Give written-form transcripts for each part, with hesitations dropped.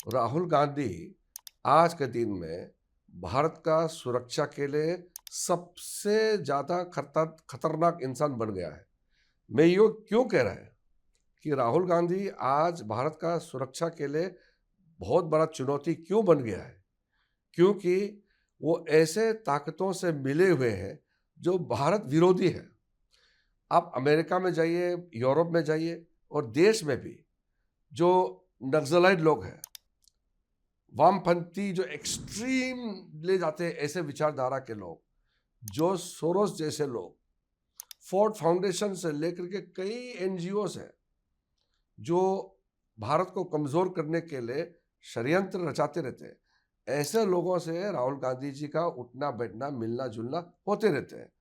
राहुल गांधी आज के दिन में भारत का सुरक्षा के लिए सबसे ज्यादा खतरनाक इंसान बन गया है। मैं ये क्यों कह रहा है कि राहुल गांधी आज भारत का सुरक्षा के लिए बहुत बड़ा चुनौती क्यों बन गया है? क्योंकि वो ऐसे ताकतों से मिले हुए हैं जो भारत विरोधी है। आप अमेरिका में जाइए, यूरोप में जाइए और देश में भी जो नक्सलाइट लोग हैं, वामपंथी जो एक्सट्रीम ले जाते हैं, ऐसे विचारधारा के लोग, जो सोरोस जैसे लोग, फोर्ड फाउंडेशन से लेकर के कई एनजीओस हैं जो भारत को कमजोर करने के लिए षड्यंत्र रचाते रहते हैं। ऐसे लोगों से राहुल गांधी जी का उठना बैठना मिलना जुलना होते रहते हैं।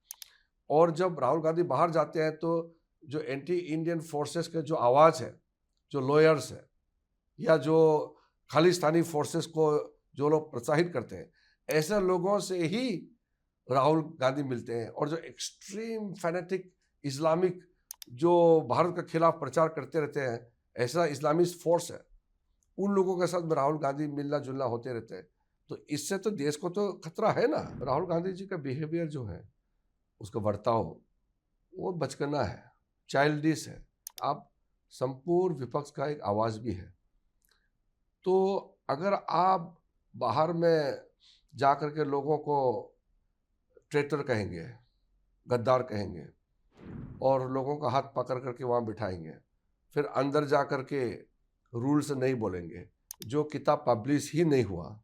और जब राहुल गांधी बाहर जाते हैं तो जो एंटी इंडियन फोर्सेस के जो आवाज़ है, जो लॉयर्स है या जो खालिस्तानी फोर्सेस को जो लोग प्रोत्साहित करते हैं, ऐसे लोगों से ही राहुल गांधी मिलते हैं। और जो एक्सट्रीम फैनेटिक इस्लामिक जो भारत के खिलाफ प्रचार करते रहते हैं, ऐसा इस्लामिस्ट फोर्स है, उन लोगों के साथ राहुल गांधी मिलना जुलना होते रहते हैं। तो इससे तो देश को तो खतरा है ना। राहुल गांधी जी का बिहेवियर जो है, उसका बर्ताव, वो बचकाना है, चाइल्डिश है। आप संपूर्ण विपक्ष का एक आवाज़ भी है। तो अगर आप बाहर में जा कर के लोगों को ट्रेटर कहेंगे, गद्दार कहेंगे और लोगों का हाथ पकड़ करके वहाँ बिठाएंगे, फिर अंदर जा कर के रूल्स नहीं बोलेंगे, जो किताब पब्लिश ही नहीं हुआ,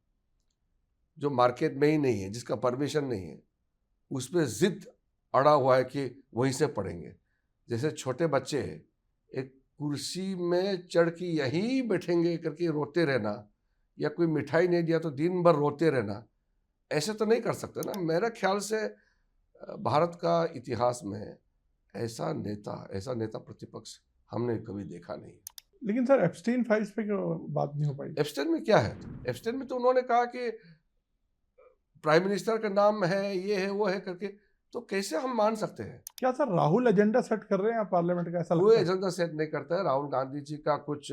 जो मार्केट में ही नहीं है, जिसका परमिशन नहीं है, उस पर जिद अड़ा हुआ है कि वहीं से पढ़ेंगे। जैसे छोटे बच्चे एक कुर्सी में चढ़ के यहीं बैठेंगे करके रोते रहना, या कोई मिठाई नहीं दिया तो दिन भर रोते रहना, ऐसे तो नहीं कर सकते ना। मेरे ख्याल से भारत का इतिहास में ऐसा नेता प्रतिपक्ष हमने कभी देखा नहीं। लेकिन सर एप्स्टीन फाइल्स पे क्यों बात नहीं हो पाई? एप्स्टेन में क्या है? एप्स्टेन में तो उन्होंने कहा कि प्राइम मिनिस्टर का नाम है, ये है वो है करके, तो कैसे हम मान सकते हैं? क्या सर राहुल एजेंडा सेट कर रहे हैं पार्लियामेंट का, ऐसा कोई लगता है? एजेंडा सेट नहीं करता है। राहुल गांधी जी का कुछ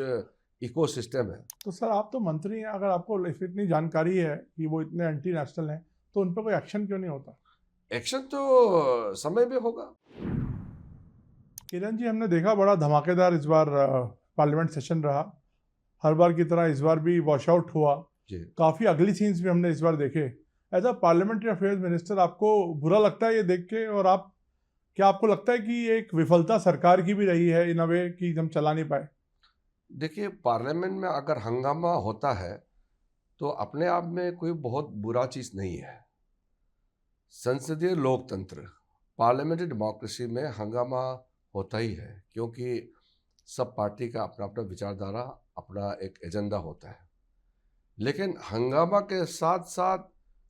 इकोसिस्टम है। तो सर आप तो मंत्री हैं, अगर आपको इतनी जानकारी है कि वो इतने एंटी नेशनल हैं, तो उन पर कोई एक्शन क्यों नहीं होता? एक्शन तो समय में होगा। किरण जी, हमने देखा बड़ा धमाकेदार इस बार पार्लियामेंट सेशन रहा। हर बार की तरह इस बार भी वॉश आउट हुआ। जी, काफ़ी अगली सीन्स भी हमने इस बार देखे। As a parliamentary affairs minister आपको बुरा लगता है ये देख के? और आप क्या आपको लगता है कि ये एक विफलता सरकार की भी रही है इन अ वे कि हम चला नहीं पाए? देखिए, पार्लियामेंट में अगर हंगामा होता है तो अपने आप में कोई बहुत बुरा चीज़ नहीं है। संसदीय लोकतंत्र, पार्लियामेंट्री डेमोक्रेसी में हंगामा होता ही है, क्योंकि सब पार्टी का अपना अपना विचारधारा, अपना एक एजेंडा होता है। लेकिन हंगामा के साथ साथ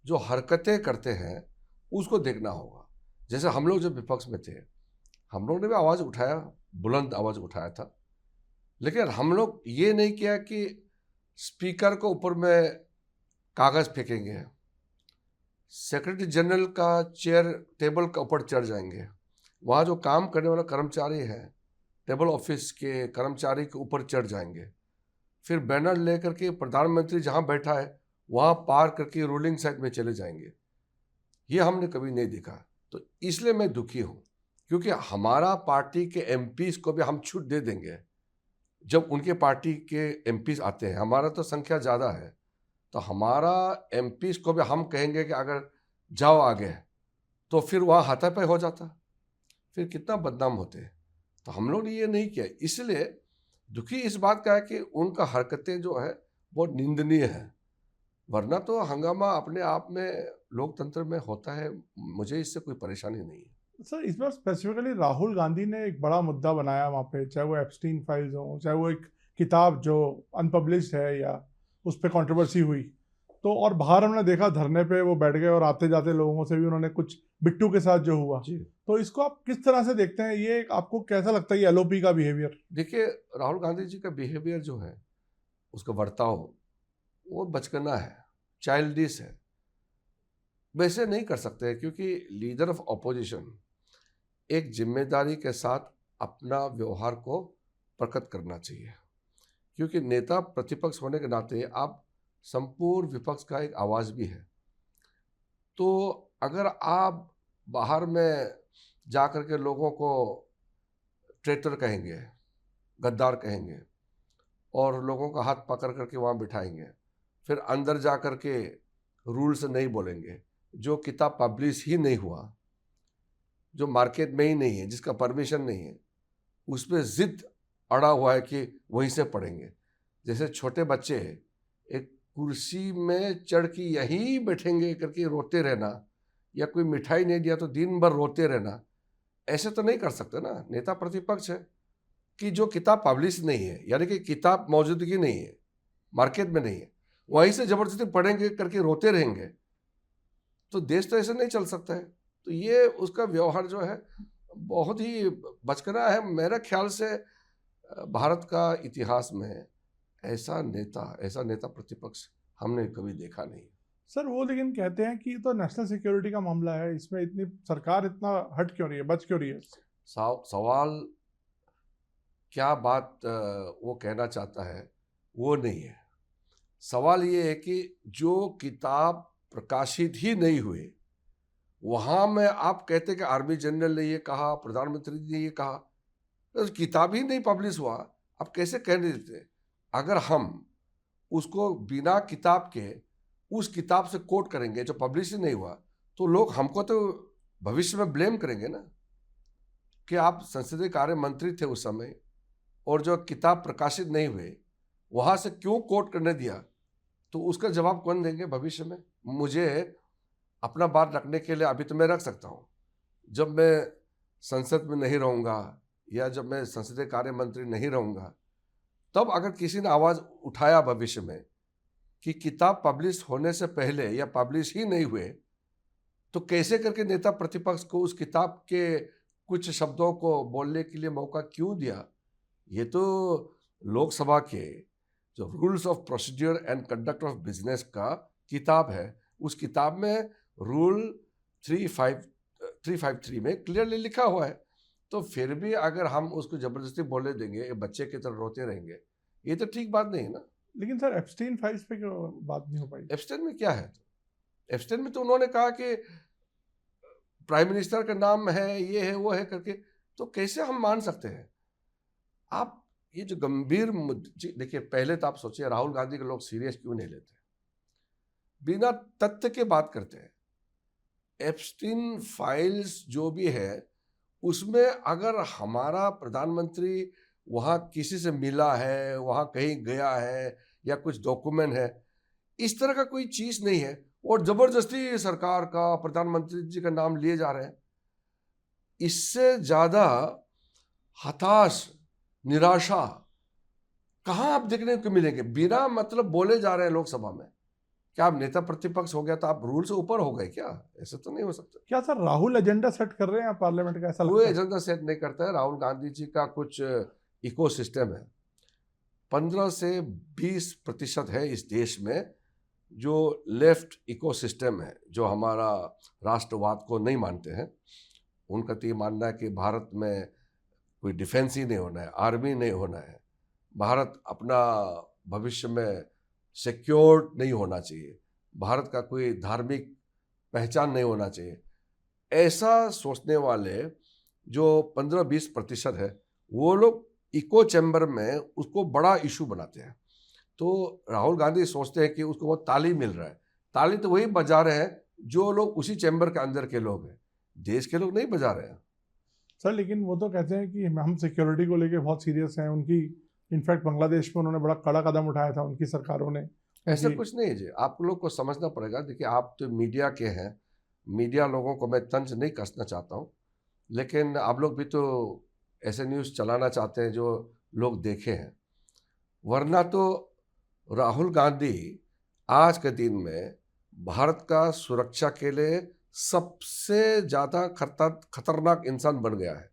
जो हरकतें करते हैं उसको देखना होगा। जैसे हम लोग जब विपक्ष में थे, हम लोग ने भी आवाज़ उठाया, बुलंद आवाज़ उठाया था। लेकिन हम लोग ये नहीं किया कि स्पीकर को ऊपर में कागज़ फेंकेंगे, सेक्रेटरी जनरल का चेयर टेबल का ऊपर चढ़ जाएंगे, वहाँ जो काम करने वाला कर्मचारी है, टेबल ऑफिस के कर्मचारी के ऊपर चढ़ जाएंगे, फिर बैनर लेकर के प्रधानमंत्री जहाँ बैठा है वहाँ पार करके रूलिंग साइड में चले जाएंगे। ये हमने कभी नहीं देखा। तो इसलिए मैं दुखी हूँ, क्योंकि हमारा पार्टी के एमपीज को भी हम छूट दे देंगे जब उनके पार्टी के एमपीज आते हैं। हमारा तो संख्या ज़्यादा है, तो हमारा एमपीज को भी हम कहेंगे कि अगर जाओ आगे, तो फिर वहाँ हाथापाई हो जाता, फिर कितना बदनाम होते। तो हम लोग ने ये नहीं किया। इसलिए दुखी इस बात का है कि उनका हरकतें जो है वो निंदनीय है। वरना तो हंगामा अपने आप में लोकतंत्र में होता है, मुझे इससे कोई परेशानी नहीं है। सर इस बार स्पेसिफिकली राहुल गांधी ने एक बड़ा मुद्दा बनाया वहाँ पे, चाहे वो एप्स्टीन फाइल्स हो, चाहे वो एक किताब जो अनपब्लिश्ड है या उस पर कंट्रोवर्सी हुई। तो और बाहर हमने देखा धरने पे वो बैठ गए और आते जाते लोगों से भी उन्होंने कुछ, बिट्टू के साथ जो हुआ। जी, तो इसको आप किस तरह से देखते हैं? ये आपको कैसा लगता है ये एलओपी का बिहेवियर? देखिए, राहुल गांधी जी का बिहेवियर जो है, उसका बर्ताव, वो बचकाना है, चाइल्डिश है। वैसे नहीं कर सकते, क्योंकि लीडर ऑफ ऑपोजिशन एक जिम्मेदारी के साथ अपना व्यवहार को प्रकट करना चाहिए। क्योंकि नेता प्रतिपक्ष होने के नाते आप संपूर्ण विपक्ष का एक आवाज़ भी है। तो अगर आप बाहर में जा कर के लोगों को ट्रेटर कहेंगे, गद्दार कहेंगे और लोगों का हाथ पकड़ करके वहाँ बिठाएंगे, फिर अंदर जा कर के रूल्स नहीं बोलेंगे, जो किताब पब्लिश ही नहीं हुआ, जो मार्केट में ही नहीं है, जिसका परमिशन नहीं है, उस पर जिद अड़ा हुआ है कि वहीं से पढ़ेंगे। जैसे छोटे बच्चे एक कुर्सी में चढ़ के यहीं बैठेंगे करके रोते रहना, या कोई मिठाई नहीं दिया तो दिन भर रोते रहना, ऐसे तो नहीं कर सकते ना। नेता प्रतिपक्ष है कि जो किताब पब्लिश नहीं है, यानी कि किताब मौजूदगी नहीं है, मार्केट में नहीं है, वहीं से जबरदस्ती पढ़ेंगे करके रोते रहेंगे, तो देश तो ऐसे नहीं चल सकता है। तो ये उसका व्यवहार जो है बहुत ही बचकाना है। मेरे ख्याल से भारत का इतिहास में ऐसा नेता प्रतिपक्ष हमने कभी देखा नहीं। सर वो लेकिन कहते हैं कि ये तो नेशनल सिक्योरिटी का मामला है, इसमें इतनी सरकार इतना हट क्यों रही है, बच क्यों रही है? सवाल क्या बात वो कहना चाहता है वो नहीं है। सवाल ये है कि जो किताब प्रकाशित ही नहीं हुए, वहाँ में आप कहते कि आर्मी जनरल ने ये कहा, प्रधानमंत्री ने ये कहा, तो किताब ही नहीं पब्लिश हुआ, आप कैसे कहने देते? अगर हम उसको बिना किताब के उस किताब से कोट करेंगे जो पब्लिश ही नहीं हुआ, तो लोग हमको तो भविष्य में ब्लेम करेंगे ना कि आप संसदीय कार्य मंत्री थे उस समय, और जो किताब प्रकाशित नहीं हुए वहाँ से क्यों कोट करने दिया, तो उसका जवाब कौन देंगे भविष्य में? मुझे अपना बात रखने के लिए अभी तो मैं रख सकता हूँ, जब मैं संसद में नहीं रहूँगा या जब मैं संसदीय कार्य मंत्री नहीं रहूँगा, तब अगर किसी ने आवाज़ उठाया भविष्य में कि किताब पब्लिश होने से पहले या पब्लिश ही नहीं हुए, तो कैसे करके नेता प्रतिपक्ष को उस किताब के कुछ शब्दों को बोलने के लिए मौका क्यों दिया? ये तो लोकसभा के जो rules of procedure and conduct of business का किताब है, उस किताब में रूल 353 में क्लियरली लिखा हुआ है। तो फिर भी अगर हम उसको जबरदस्ती बोलने देंगे, बच्चे की तरह रोते रहेंगे, ये तो ठीक बात नहीं है ना। लेकिन सर एप्स्टीन फाइल्स पे क्यों बात नहीं हो पाई? एप्स्टीन में क्या है? एप्स्टीन में तो उन्होंने कहा कि प्राइम मिनिस्टर का नाम है, ये है, वो है करके, तो कैसे हम मान सकते हैं? आप ये जो गंभीर मुद्दे, देखिए पहले तो आप सोचिए राहुल गांधी के लोग सीरियस क्यों नहीं लेते, बिना तथ्य के बात करते हैं। एप्स्टीन फाइल्स जो भी है उसमें अगर हमारा प्रधानमंत्री वहाँ किसी से मिला है, वहाँ कहीं गया है या कुछ डॉक्यूमेंट है, इस तरह का कोई चीज़ नहीं है, और जबरदस्ती सरकार का, प्रधानमंत्री जी का नाम लिए जा रहे हैं। इससे ज़्यादा हताश, निराशा कहाँ आप देखने को मिलेंगे? बिना मतलब बोले जा रहे हैं लोकसभा में। क्या आप नेता प्रतिपक्ष हो गया तो आप रूल से ऊपर हो गए क्या? ऐसे तो नहीं हो सकता। क्या सर राहुल एजेंडा सेट कर रहे हैं पार्लियामेंट का, ऐसा कोई लगता है? एजेंडा सेट नहीं करता है। राहुल गांधी जी का कुछ इकोसिस्टम है, 15 से 20% है इस देश में जो लेफ्ट इकोसिस्टम है, जो हमारा राष्ट्रवाद को नहीं मानते हैं। उनका तो ये मानना है कि भारत में कोई डिफेंस ही नहीं होना है, आर्मी नहीं होना है, भारत अपना भविष्य में सिक्योर नहीं होना चाहिए, भारत का कोई धार्मिक पहचान नहीं होना चाहिए। ऐसा सोचने वाले जो 15-20% है, वो लोग इको चैम्बर में उसको बड़ा इशू बनाते हैं। तो राहुल गांधी सोचते हैं कि उसको वो ताली मिल रहा है, ताली तो वही बजा रहे हैं जो लोग उसी चैम्बर के अंदर के लोग हैं, देश के लोग नहीं बजा रहे हैं। सर लेकिन वो तो कहते हैं कि हम सिक्योरिटी को लेके बहुत सीरियस हैं, उनकी इनफैक्ट बांग्लादेश में उन्होंने बड़ा कड़ा कदम उठाया था उनकी सरकारों ने। ऐसा कुछ नहीं है जी, आप लोग को समझना पड़ेगा। देखिए आप तो मीडिया के हैं, मीडिया लोगों को मैं तंज नहीं कसना चाहता हूँ, लेकिन आप लोग भी तो ऐसे न्यूज़ चलाना चाहते हैं जो लोग देखे हैं, वरना तो राहुल गांधी आज के दिन में भारत का सुरक्षा के लिए सबसे ज़्यादा खतरनाक इंसान बन गया है।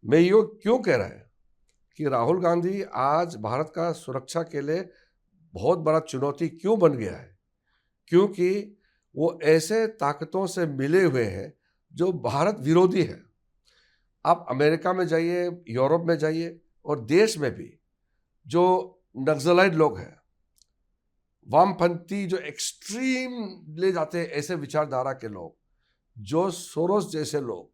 मैं ये क्यों कह रहा है कि राहुल गांधी आज भारत का सुरक्षा के लिए बहुत बड़ा चुनौती क्यों बन गया है? क्योंकि वो ऐसे ताकतों से मिले हुए हैं जो भारत विरोधी है। आप अमेरिका में जाइए, यूरोप में जाइए, और देश में भी जो नक्सलाइट लोग हैं, वामपंथी जो एक्सट्रीम ले जाते हैं, ऐसे विचारधारा के लोग, जो सोरोस जैसे लोग,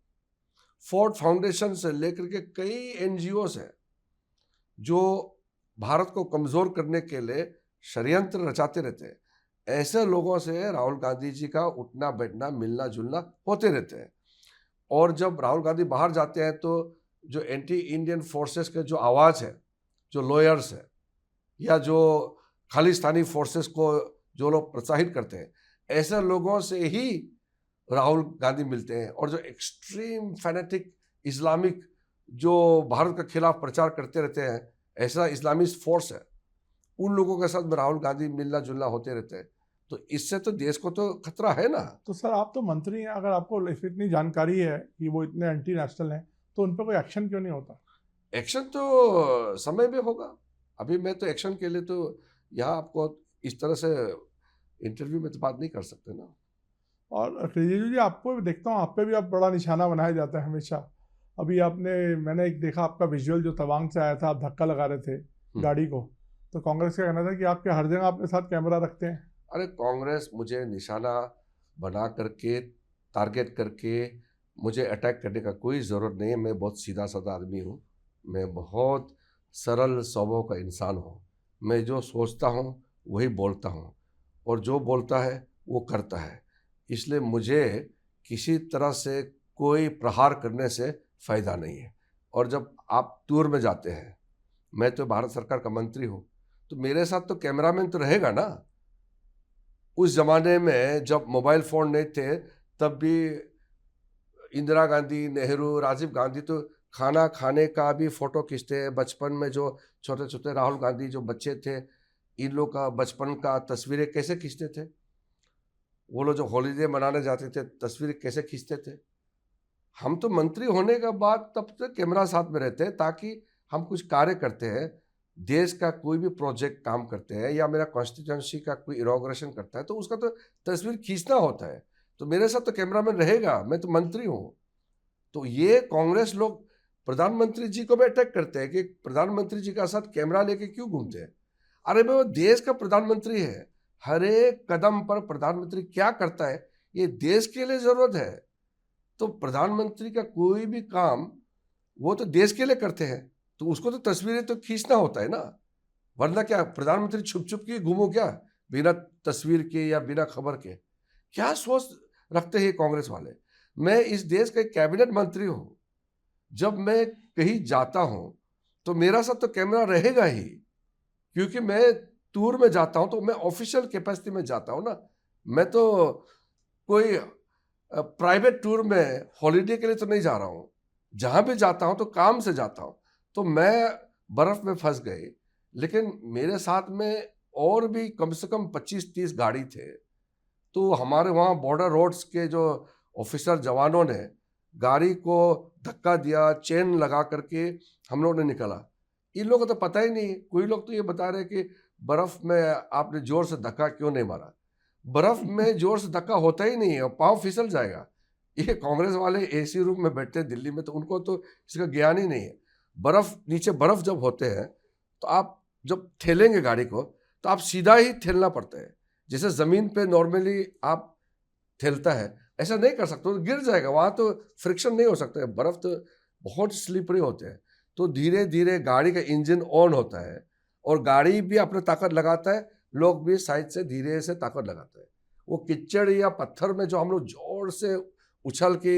फोर्ड फाउंडेशन से लेकर के कई एनजीओस हैं जो भारत को कमजोर करने के लिए षड्यंत्र रचाते रहते हैं। ऐसे लोगों से राहुल गांधी जी का उठना बैठना मिलना जुलना होते रहते हैं। और जब राहुल गांधी बाहर जाते हैं तो जो एंटी इंडियन फोर्सेस के जो आवाज़ है, जो लॉयर्स है या जो खालिस्तानी फोर्सेस को जो लोग प्रोत्साहित करते हैं, ऐसे लोगों से ही राहुल गांधी मिलते हैं। और जो एक्सट्रीम फैनेटिक इस्लामिक जो भारत के खिलाफ प्रचार करते रहते हैं, ऐसा इस्लामिस्ट फोर्स है, उन लोगों के साथ में राहुल गांधी मिलना जुलना होते रहते हैं। तो इससे तो देश को तो खतरा है ना। तो सर आप तो मंत्री हैं, अगर आपको इतनी जानकारी है कि वो इतने एंटी नेशनल हैं, तो उन पर कोई एक्शन क्यों नहीं होता? एक्शन तो समय में होगा। अभी मैं तो एक्शन के लिए तो यहाँ आपको इस तरह से इंटरव्यू में तो बात नहीं कर सकते ना। और रिजिजू जी, आपको भी देखता हूँ, आप पे भी आप बड़ा निशाना बनाया जाता है हमेशा। अभी मैंने एक देखा आपका विजुअल जो तवांग से आया था, आप धक्का लगा रहे थे गाड़ी को, तो कांग्रेस का कहना था कि आपके हर जगह अपने साथ कैमरा रखते हैं। अरे कांग्रेस मुझे निशाना बना करके, टारगेट करके मुझे अटैक करने का कोई ज़रूरत नहीं है। मैं बहुत सीधा साधा आदमी हूँ, मैं बहुत सरल स्वभाव का इंसान हूँ। मैं जो सोचता हूँ वही बोलता हूँ, और जो बोलता है वो करता है। इसलिए मुझे किसी तरह से कोई प्रहार करने से फ़ायदा नहीं है। और जब आप टूर में जाते हैं, मैं तो भारत सरकार का मंत्री हूँ, तो मेरे साथ तो कैमरामैन तो रहेगा ना। उस ज़माने में जब मोबाइल फ़ोन नहीं थे, तब भी इंदिरा गांधी, नेहरू, राजीव गांधी तो खाना खाने का भी फ़ोटो खींचते हैं। बचपन में जो छोटे छोटे राहुल गांधी जो बच्चे थे, इन लोग का बचपन का तस्वीरें कैसे खींचते थे। वो लोग जो हॉलीडे मनाने जाते थे, तस्वीरें कैसे खींचते थे। हम तो मंत्री होने के बाद तब तक कैमरा साथ में रहते हैं, ताकि हम कुछ कार्य करते हैं, देश का कोई भी प्रोजेक्ट काम करते हैं, या मेरा कॉन्स्टिट्यूंसी का कोई इनॉग्रेशन करता है, तो उसका तो तस्वीर खींचना होता है। तो मेरे साथ तो कैमरामैन रहेगा, मैं तो मंत्री हूँ। तो ये कांग्रेस लोग प्रधानमंत्री जी को भी अटैक करते हैं कि प्रधानमंत्री जी का साथ कैमरा लेके क्यों घूमते हैं। अरे भाई, वो देश का प्रधानमंत्री है, हर एक कदम पर प्रधानमंत्री क्या करता है ये देश के लिए जरूरत है। तो प्रधानमंत्री का कोई भी काम वो तो देश के लिए करते हैं, तो उसको तो तस्वीरें तो खींचना होता है ना। वरना क्या प्रधानमंत्री छुप छुप के घूमो क्या, बिना तस्वीर के या बिना खबर के? क्या सोच रखते हैं कांग्रेस वाले। मैं इस देश का एक कैबिनेट मंत्री हूँ। जब मैं कहीं जाता हूँ तो मेरा साथ तो कैमरा रहेगा ही, क्योंकि मैं टूर में जाता हूँ तो मैं ऑफिशियल कैपेसिटी में जाता हूँ ना। मैं तो कोई प्राइवेट टूर में हॉलीडे के लिए तो नहीं जा रहा हूँ। जहाँ भी जाता हूँ तो काम से जाता हूँ। तो मैं बर्फ़ में फंस गई, लेकिन मेरे साथ में और भी कम से कम 25-30 गाड़ी थे। तो हमारे वहाँ बॉर्डर रोड्स के जो ऑफिसर जवानों ने गाड़ी को धक्का दिया, चेन लगा करके हम लोग ने निकला। इन लोगों को तो पता ही नहीं। कोई लोग तो ये बता रहे कि बर्फ़ में आपने ज़ोर से धक्का क्यों नहीं मारा। बर्फ़ में ज़ोर से धक्का होता ही नहीं है, पाँव फिसल जाएगा। ये कांग्रेस वाले एसी रूम में बैठते हैं दिल्ली में, तो उनको तो इसका ज्ञान ही नहीं है। बर्फ़ नीचे बर्फ़ जब होते हैं तो आप जब ठेलेंगे गाड़ी को तो आप सीधा ही ठेलना पड़ता है। जैसे ज़मीन पे नॉर्मली आप ठेलता है, ऐसा नहीं कर सकते, तो गिर जाएगा। वहाँ तो फ्रिक्शन नहीं हो सकता है, बर्फ़ तो बहुत स्लिपरी होते हैं। तो धीरे धीरे गाड़ी का इंजन ऑन होता है और गाड़ी भी अपने ताकत लगाता है, लोग भी साइड से धीरे से ताकत लगाते हैं। वो कीचड़ या पत्थर में जो हम लोग जोर से उछल के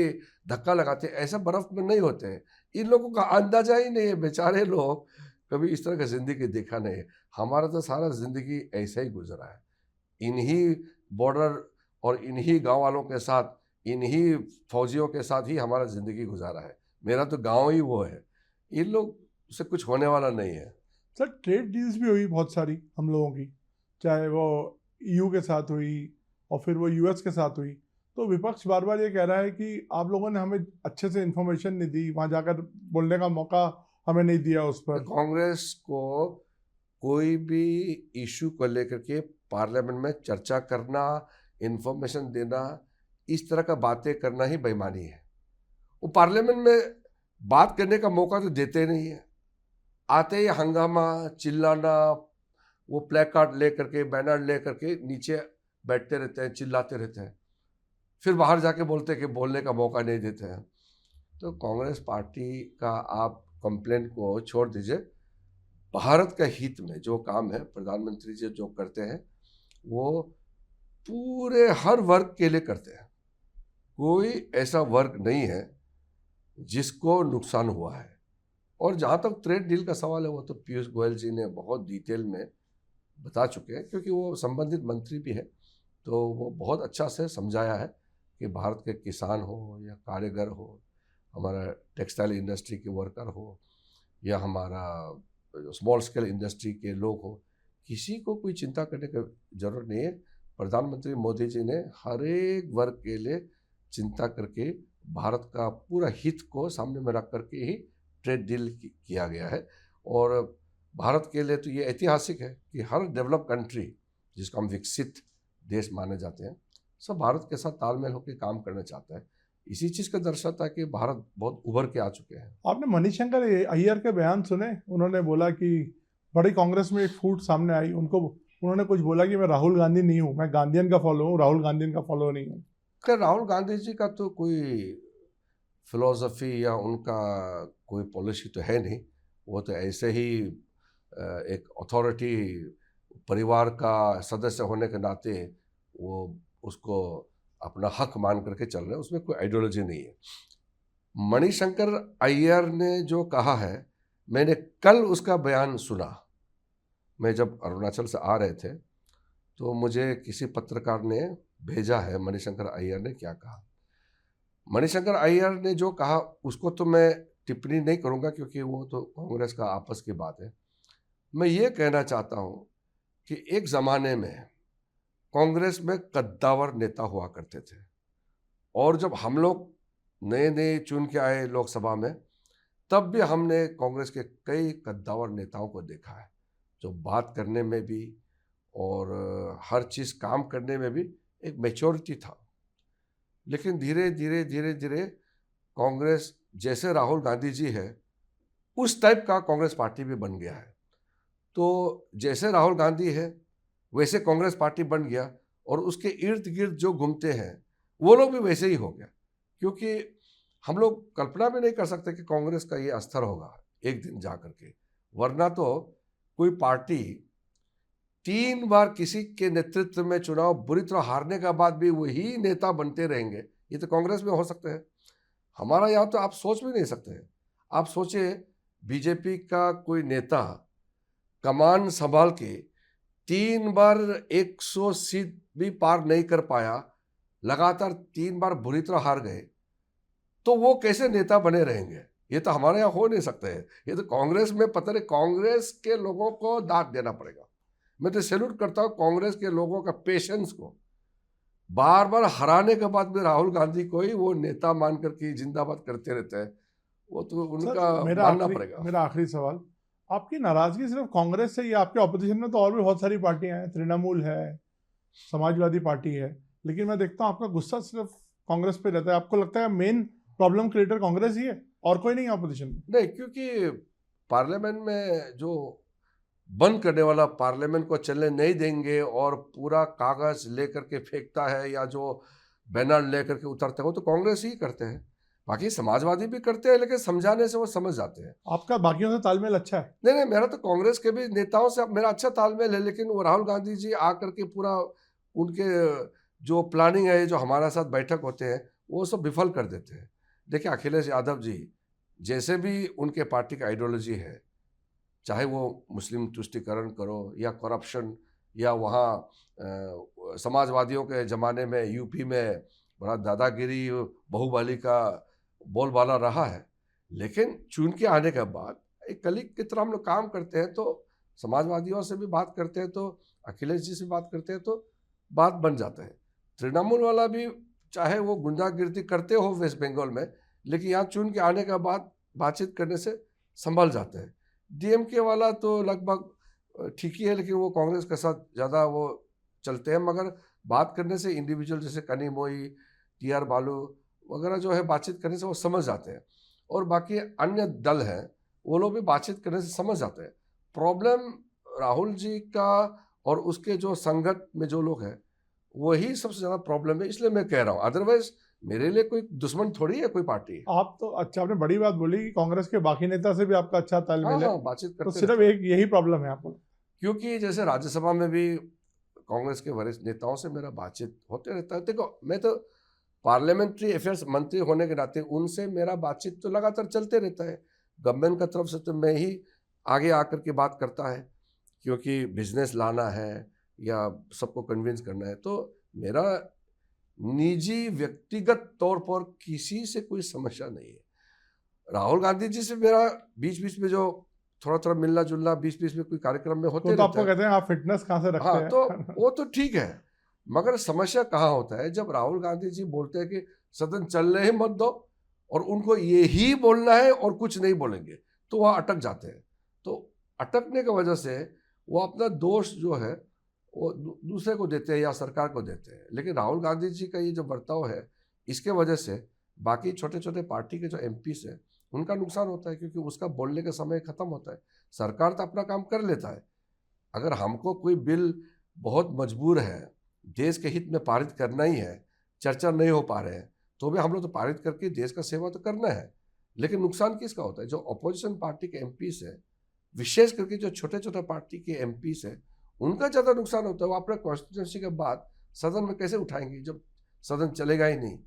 धक्का लगाते हैं, ऐसा बर्फ़ में नहीं होते हैं। इन लोगों का अंदाजा ही नहीं है, बेचारे लोग कभी इस तरह का ज़िंदगी देखा नहीं है। हमारा तो सारा ज़िंदगी ऐसा ही गुजरा है, इन्हीं बॉर्डर और इन्हीं गांव वालों के साथ, इन्हीं फौजियों के साथ ही हमारा ज़िंदगी गुजारा है। मेरा तो गांव ही वो है, इन लोग से कुछ होने वाला नहीं है। सर ट्रेड डील्स भी हुई बहुत सारी हम लोगों की, चाहे वो ईयू के साथ हुई और फिर वो यूएस के साथ हुई। तो विपक्ष बार बार ये कह रहा है कि आप लोगों ने हमें अच्छे से इन्फॉर्मेशन नहीं दी, वहाँ जाकर बोलने का मौका हमें नहीं दिया उस पर। कांग्रेस को कोई भी इशू को लेकर के पार्लियामेंट में चर्चा करना, इन्फॉर्मेशन देना, इस तरह का बातें करना ही बेईमानी है। वो पार्लियामेंट में बात करने का मौका तो देते नहीं है। आते ही हंगामा, चिल्लाना, वो प्ले कार्ड ले करके, बैनर ले करके नीचे बैठते रहते हैं, चिल्लाते रहते हैं, फिर बाहर जाके बोलते हैं कि बोलने का मौका नहीं देते हैं। तो कांग्रेस पार्टी का आप कंप्लेंट को छोड़ दीजिए, भारत का हित में जो काम है प्रधानमंत्री जी जो करते हैं वो पूरे हर वर्ग के लिए करते हैं। कोई ऐसा वर्ग नहीं है जिसको नुकसान हुआ है। और जहाँ तक ट्रेड डील का सवाल है वो तो पीयूष गोयल जी ने बहुत डिटेल में बता चुके हैं, क्योंकि वो संबंधित मंत्री भी है, तो वो बहुत अच्छा से समझाया है कि भारत के किसान हो या कारीगर हो, हमारा टेक्सटाइल इंडस्ट्री के वर्कर हो या हमारा स्मॉल स्केल इंडस्ट्री के लोग हो, किसी को कोई चिंता करने की जरूरत नहीं है। प्रधानमंत्री मोदी जी ने हर एक वर्ग के लिए चिंता करके भारत का पूरा हित को सामने में रख करके ही ट्रेड डील किया गया है। और भारत के लिए तो ये ऐतिहासिक है कि हर डेवलप कंट्री जिसको हम विकसित देश माने जाते हैं, सब भारत के साथ तालमेल होकर काम करना चाहता है। इसी चीज़ का दर्शाता है कि भारत बहुत उभर के आ चुके हैं। आपने मणिशंकर अय्यर के बयान सुने? उन्होंने बोला कि बड़ी कांग्रेस में एक फूट सामने आई, उन्होंने कुछ बोला कि मैं राहुल गांधी नहीं हूँ, मैं गांधीयन का फॉलो हूँ, राहुल गांधीन का फॉलो नहीं हूँ। खैर राहुल गांधी जी का तो कोई फिलॉसफी या उनका कोई पॉलिसी तो है नहीं, वो तो ऐसे ही एक अथॉरिटी परिवार का सदस्य होने के नाते वो उसको अपना हक मान करके चल रहे हैं, उसमें कोई आइडियोलॉजी नहीं है। मणिशंकर अय्यर ने जो कहा है, मैंने कल उसका बयान सुना। मैं जब अरुणाचल से आ रहे थे तो मुझे किसी पत्रकार ने भेजा है मणिशंकर अय्यर ने क्या कहा। मणिशंकर अय्यर ने जो कहा उसको तो मैं टिप्पणी नहीं करूंगा, क्योंकि वो तो कांग्रेस का आपस की बात है। मैं ये कहना चाहता हूं कि एक ज़माने में कांग्रेस में कद्दावर नेता हुआ करते थे, और जब हम लोग नए नए चुन के आए लोकसभा में, तब भी हमने कांग्रेस के कई कद्दावर नेताओं को देखा है, जो बात करने में भी और हर चीज़ काम करने में भी एक मैच्योरिटी था। लेकिन धीरे धीरे धीरे धीरे कांग्रेस जैसे राहुल गांधी जी है उस टाइप का कांग्रेस पार्टी भी बन गया है। तो जैसे राहुल गांधी है वैसे कांग्रेस पार्टी बन गया, और उसके इर्द गिर्द जो घूमते हैं वो लोग भी वैसे ही हो गया। क्योंकि हम लोग कल्पना भी नहीं कर सकते कि कांग्रेस का ये अस्तर होगा एक दिन जा करके, वरना तो कोई पार्टी 3 बार किसी के नेतृत्व में चुनाव बुरी तरह हारने के बाद भी वही नेता बनते रहेंगे, ये तो कांग्रेस में हो सकते हैं। हमारा यहाँ तो आप सोच भी नहीं सकते हैं। आप सोचिए, बीजेपी का कोई नेता कमान संभाल के 3 बार 100 सीट भी पार नहीं कर पाया, लगातार 3 बार बुरी तरह हार गए, तो वो कैसे नेता बने रहेंगे? ये तो हमारे यहाँ हो नहीं सकते हैं। ये तो कांग्रेस में पता नहीं, कांग्रेस के लोगों को दाद देना पड़ेगा। मैं तो सैल्यूट करता हूँ कांग्रेस के लोगों का पेशेंस को। बार बार हराने के बाद भी राहुल गांधी को ही वो नेता मान करके जिंदाबाद करते रहते हैं, वो तो उनका मानना पड़ेगा। मेरा आखिरी सवाल, आपकी नाराजगी सिर्फ कांग्रेस से या आपके ऑपोजिशन में तो और भी बहुत सारी पार्टियां हैं, तृणमूल है, समाजवादी पार्टी है, लेकिन मैं देखता हूँ आपका गुस्सा सिर्फ कांग्रेस पे रहता है। आपको लगता है मेन प्रॉब्लम क्रिएटर कांग्रेस ही है और कोई नहीं है ऑपोजिशन में? नहीं, क्योंकि पार्लियामेंट में जो बंद करने वाला, पार्लियामेंट को चलने नहीं देंगे और पूरा कागज लेकर के फेंकता है या जो बैनर लेकर के उतरते हैं, वो तो कांग्रेस ही करते हैं। बाकी समाजवादी भी करते हैं, लेकिन समझाने से वो समझ जाते हैं। आपका बाकियों से तालमेल अच्छा है? नहीं नहीं, मेरा तो कांग्रेस के भी नेताओं से मेरा अच्छा तालमेल है, लेकिन वो राहुल गांधी जी आकर के पूरा उनके जो प्लानिंग है, जो हमारे साथ बैठक होते हैं, वो सब विफल कर देते हैं। देखिए, अखिलेश यादव जी जैसे भी उनके पार्टी का आइडियोलॉजी है, चाहे वो मुस्लिम तुष्टिकरण करो या करप्शन या वहाँ समाजवादियों के ज़माने में यूपी में बड़ा दादागिरी, बहुबली का बोलबाला रहा है, लेकिन चुन के आने के बाद एक कलीग की तरह हम लोग काम करते हैं। तो समाजवादियों से भी बात करते हैं, तो अखिलेश जी से बात करते हैं, तो बात बन जाता है। तृणमूल वाला भी चाहे वो गुंडागिर्दी करते हो वेस्ट बंगाल में, लेकिन यहाँ चुन के आने के बाद बातचीत करने से संभल जाते हैं। डीएमके वाला तो लगभग ठीक ही है, लेकिन वो कांग्रेस के साथ ज़्यादा वो चलते हैं, मगर बात करने से इंडिविजुअल जैसे कनिमोई, टीआर बालू वगैरह जो है, बातचीत करने से वो समझ जाते हैं। और बाकी अन्य दल हैं, वो लोग भी बातचीत करने से समझ जाते हैं। प्रॉब्लम राहुल जी का और उसके जो संगत में जो लोग हैं वही सबसे ज्यादा प्रॉब्लम है, इसलिए मैं कह रहा हूँ। अदरवाइज मेरे लिए कोई दुश्मन थोड़ी है कोई पार्टी। आप तो अच्छा, आपने बड़ी बात बोली कि कांग्रेस के बाकी नेता से भी आपका अच्छा हाँ तालमेल है, हाँ, बातचीत तो करते सिर्फ रहते हैं। एक यही प्रॉब्लम है आपको? क्योंकि जैसे राज्यसभा में भी कांग्रेस के वरिष्ठ नेताओं से मेरा बातचीत होते रहता है। देखो, मैं तो पार्लियामेंट्री अफेयर्स मंत्री होने के नाते उनसे मेरा बातचीत तो लगातार चलते रहता है। गवर्नमेंट की तरफ से तो मैं ही आगे आकर के बात करता है, क्योंकि बिजनेस लाना है या सबको कन्विंस करना है। तो मेरा निजी व्यक्तिगत तौर पर किसी से कोई समस्या नहीं है। राहुल गांधी जी से मेरा बीच बीच में जो थोड़ा थोड़ा मिलना जुलना बीच बीच में कोई कार्यक्रम में होते तो रहता आपको है। कहते हैं आप फिटनेस कहाँ से रखते हाँ, हैं? तो वो तो ठीक है, मगर समस्या कहाँ होता है जब राहुल गांधी जी बोलते हैं कि सदन चलने ही मत दो और उनको ये ही बोलना है और कुछ नहीं बोलेंगे, तो वहाँ अटक जाते हैं। तो अटकने की वजह से वो अपना दोष जो है वो दूसरे को देते हैं या सरकार को देते हैं। लेकिन राहुल गांधी जी का ये जो बर्ताव है, इसके वजह से बाकी छोटे छोटे पार्टी के जो एमपीस है उनका नुकसान होता है, क्योंकि उसका बोलने का समय खत्म होता है। सरकार तो अपना काम कर लेता है। अगर हमको कोई बिल बहुत मजबूर है, देश के हित में पारित करना ही है, चर्चा नहीं हो पा रहे हैं, तो भी हम लोग तो पारित करके देश का सेवा तो करना है। लेकिन नुकसान किसका होता है? जो अपोजिशन पार्टी के एमपीस है, विशेष करके जो छोटे छोटे पार्टी के एमपीस है, उनका ज़्यादा नुकसान होता है। वो अपने कॉन्स्टिट्यूंसी के बाद सदन में कैसे उठाएंगे जब सदन चलेगा ही नहीं?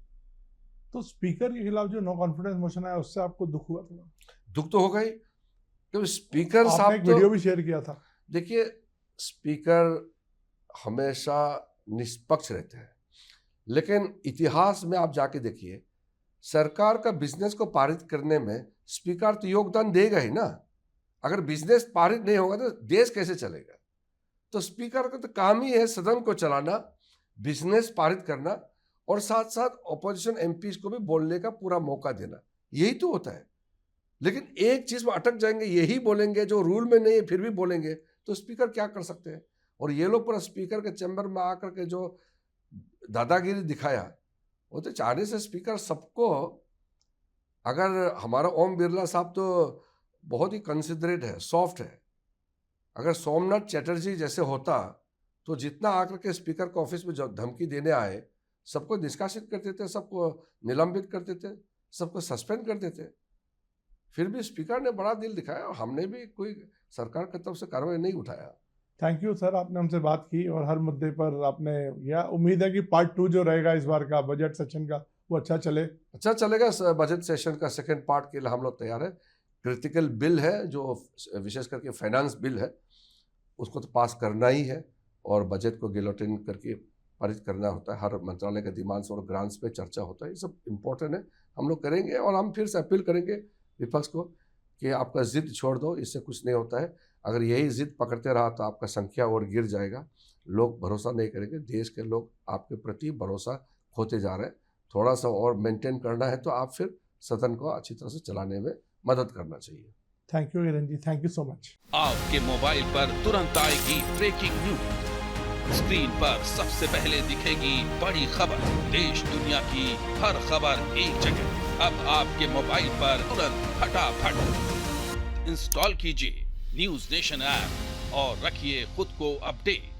तो स्पीकर के खिलाफ जो नो कॉन्फिडेंस मोशन आया उससे आपको दुख हुआ था? दुख तो होगा ही, क्योंकि स्पीकर आपने साहब एक तो वीडियो भी शेयर किया था। देखिए, स्पीकर हमेशा निष्पक्ष रहते हैं, लेकिन इतिहास में आप जाके देखिए, सरकार का बिजनेस को पारित करने में स्पीकर तो योगदान देगा ही ना। अगर बिजनेस पारित नहीं होगा तो देश कैसे चलेगा? तो स्पीकर का तो काम ही है सदन को चलाना, बिजनेस पारित करना और साथ साथ ऑपोजिशन एमपीज को भी बोलने का पूरा मौका देना, यही तो होता है। लेकिन एक चीज में अटक जाएंगे, यही बोलेंगे जो रूल में नहीं है फिर भी बोलेंगे, तो स्पीकर क्या कर सकते हैं? और ये लोग पूरा स्पीकर के चैम्बर में आकर के जो दादागिरी दिखाया, वो तो चाहने से स्पीकर सबको, अगर हमारा ओम बिरला साहब तो बहुत ही कंसिडरेट है, सॉफ्ट है, अगर सोमनाथ चैटर्जी जैसे होता तो जितना आकर के स्पीकर के ऑफिस में जो धमकी देने आए, सबको निष्कासित कर देते, सबको निलंबित कर देते, सबको सस्पेंड कर देते। फिर भी स्पीकर ने बड़ा दिल दिखाया और हमने भी कोई सरकार की तरफ से कार्रवाई नहीं उठाया। थैंक यू सर, आपने हमसे बात की और हर मुद्दे पर आपने, या उम्मीद है कि पार्ट 2 जो रहेगा इस बार का बजट सेशन का वो अच्छा चले। अच्छा चलेगा। बजट सेशन का सेकंड पार्ट के लिए हम लोग तैयार है। क्रिटिकल बिल है जो विशेष करके फाइनेंस बिल है, उसको तो पास करना ही है और बजट को गिलोटिन करके पारित करना होता है। हर मंत्रालय के डिमांड्स और ग्रांट्स पे चर्चा होता है, ये सब इम्पोर्टेंट है, हम लोग करेंगे। और हम फिर से अपील करेंगे विपक्ष को कि आपका जिद छोड़ दो, इससे कुछ नहीं होता है। अगर यही जिद पकड़ते रहा तो आपका संख्या और गिर जाएगा, लोग भरोसा नहीं करेंगे, देश के लोग आपके प्रति भरोसा खोते जा रहे हैं। थोड़ा सा और मेंटेन करना है तो आप फिर सदन को अच्छी तरह से चलाने में मदद करना चाहिए। Thank you Hiren ji, thank you so much. आपके मोबाइल पर तुरंत आएगी ब्रेकिंग न्यूज, स्क्रीन पर सबसे पहले दिखेगी बड़ी खबर, देश दुनिया की हर खबर एक जगह। अब आपके मोबाइल पर तुरंत फटाफट इंस्टॉल कीजिए न्यूज नेशन ऐप और रखिए खुद को अपडेट।